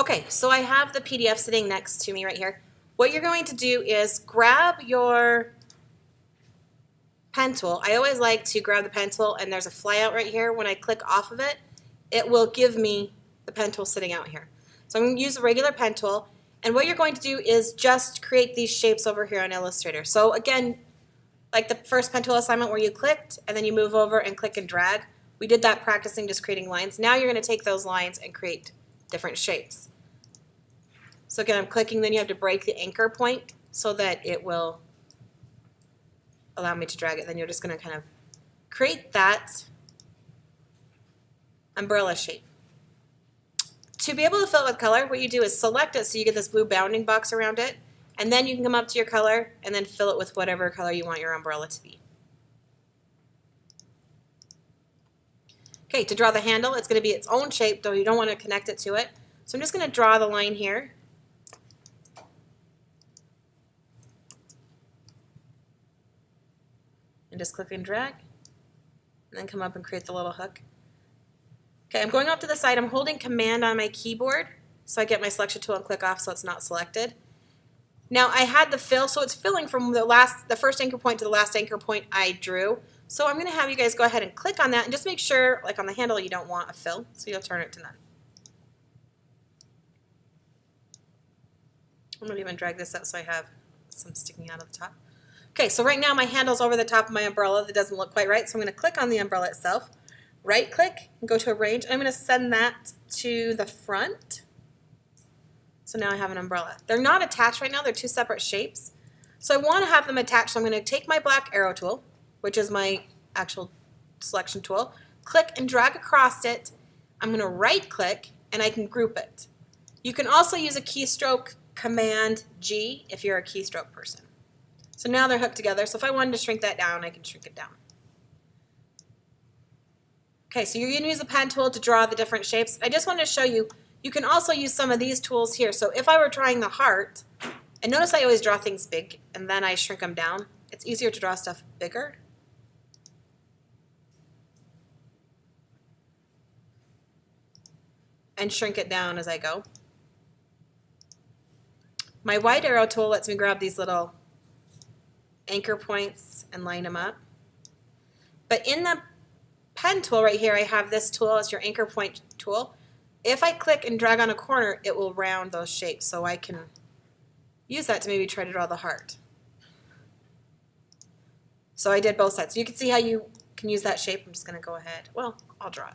Okay, so I have the PDF sitting next to me right here. What you're going to do is grab your pen tool. I always like to grab the pen tool, and there's a flyout right here. When I click off of it, it will give me the pen tool sitting out here. So I'm going to use a regular pen tool, and what you're going to do is just create these shapes over here on Illustrator. So again, like the first pen tool assignment where you clicked and then you move over and click and drag, we did that practicing just creating lines. Now you're going to take those lines and create different shapes. So again, I'm clicking, then you have to break the anchor point so that it will allow me to drag it. Then you're just going to kind of create that umbrella shape. To be able to fill it with color, what you do is select it so you get this blue bounding box around it, and then you can come up to your color and then fill it with whatever color you want your umbrella to be. Okay, to draw the handle, it's going to be its own shape, though you don't want to connect it to it. So I'm just going to draw the line here. And just click and drag, and then come up and create the little hook. Okay, I'm going off to the side. I'm holding Command on my keyboard so I get my selection tool and click off so it's not selected. Now I had the fill, so it's filling from the first anchor point to the last anchor point I drew. So I'm going to have you guys go ahead and click on that and just make sure, like on the handle, you don't want a fill, so you'll turn it to none. I'm going to even drag this out so I have some sticking out of the top. Okay, so right now my handle's over the top of my umbrella. That doesn't look quite right, so I'm going to click on the umbrella itself, right click, and go to arrange. I'm going to send that to the front. So now I have an umbrella. They're not attached right now, they're two separate shapes. So I want to have them attached, so I'm going to take my black arrow tool, which is my actual selection tool, click and drag across it. I'm going to right click and I can group it. You can also use a keystroke, Command G, if you're a keystroke person. So now they're hooked together. So if I wanted to shrink that down, I can shrink it down. Okay, so you're going to use the pen tool to draw the different shapes. I just wanted to show you, you can also use some of these tools here. So if I were drawing the heart, and notice I always draw things big and then I shrink them down. It's easier to draw stuff bigger. And shrink it down as I go. My white arrow tool lets me grab these little anchor points and line them up. But in the pen tool right here, I have this tool as your anchor point tool. If I click and drag on a corner, it will round those shapes, so I can use that to maybe try to draw the heart. So I did both sides. So you can see how you can use that shape. I'm just going to go ahead. Well, I'll draw it.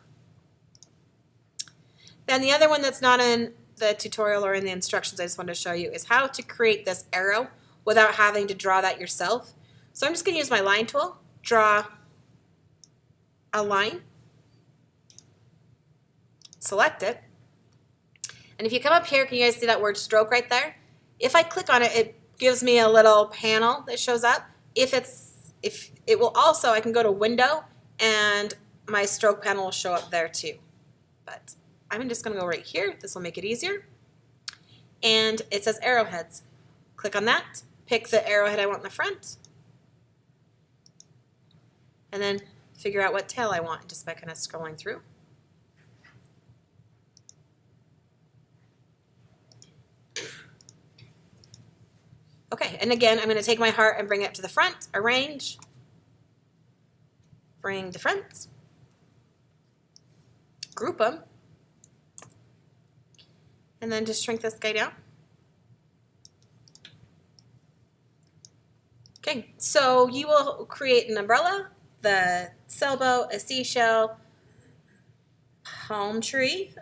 Then the other one that's not in the tutorial or in the instructions I just wanted to show you is how to create this arrow without having to draw that yourself. So I'm just going to use my line tool, draw a line, select it, and if you come up here, can you guys see that word stroke right there? If I click on it, it gives me a little panel that shows up. If it will also, I can go to Window and my stroke panel will show up there too. But I'm just going to go right here. This will make it easier. And it says arrowheads. Click on that, pick the arrowhead I want in the front, and then figure out what tail I want just by kind of scrolling through. Okay, and again, I'm going to take my heart and bring it to the front, arrange, bring the front, group them, and then just shrink this guy down. Okay, so you will create an umbrella, the sailboat, a seashell, palm tree,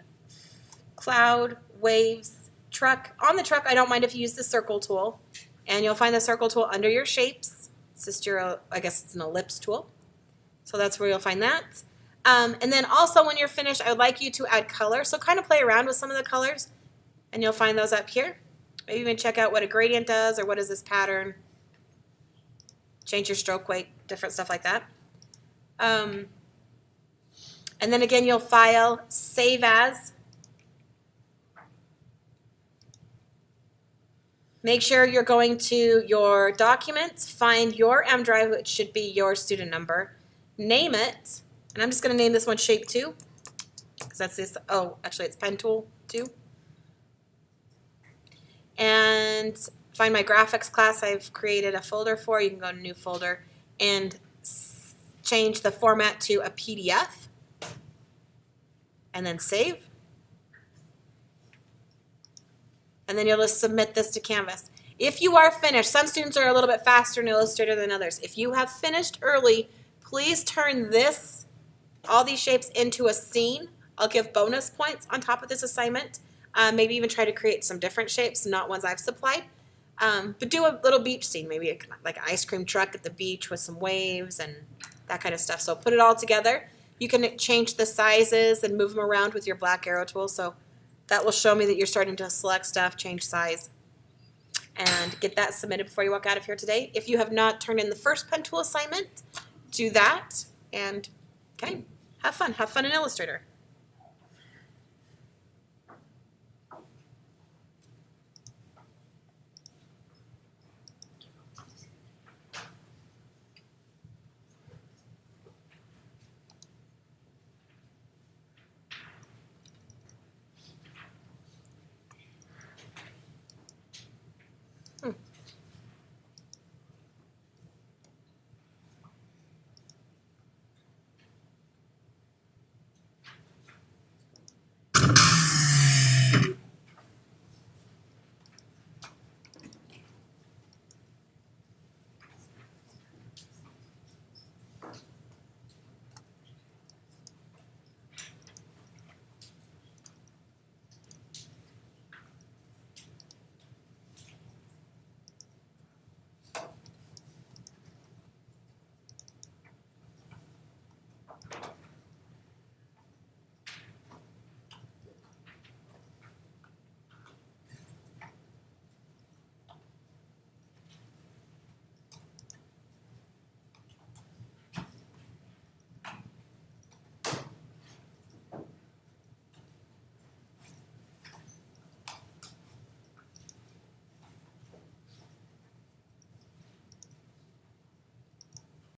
cloud, waves, truck. On the truck, I don't mind if you use the circle tool, and you'll find the circle tool under your shapes. It's just your, I guess it's an ellipse tool. So that's where you'll find that. And then also when you're finished, I would like you to add color. So kind of play around with some of the colors, and you'll find those up here. Maybe even check out what a gradient does or what is this pattern. Change your stroke weight, different stuff like that. And then again, you'll file, save as. Make sure you're going to your documents, find your M drive, which should be your student number, name it, and I'm just going to name this one Shape 2, because that's this, oh, actually it's Pen Tool 2. and find my graphics class I've created a folder for. You can go to new folder and change the format to a PDF and then save. And then you'll just submit this to Canvas. If you are finished, some students are a little bit faster in Illustrator than others. If you have finished early, please turn all these shapes into a scene. I'll give bonus points on top of this assignment. Maybe even try to create some different shapes, not ones I've supplied. But do a little beach scene, maybe like an ice cream truck at the beach with some waves and that kind of stuff. So put it all together. You can change the sizes and move them around with your black arrow tool. So that will show me that you're starting to select stuff, change size, and get that submitted before you walk out of here today. If you have not turned in the first pen tool assignment, do that, and okay, have fun in Illustrator.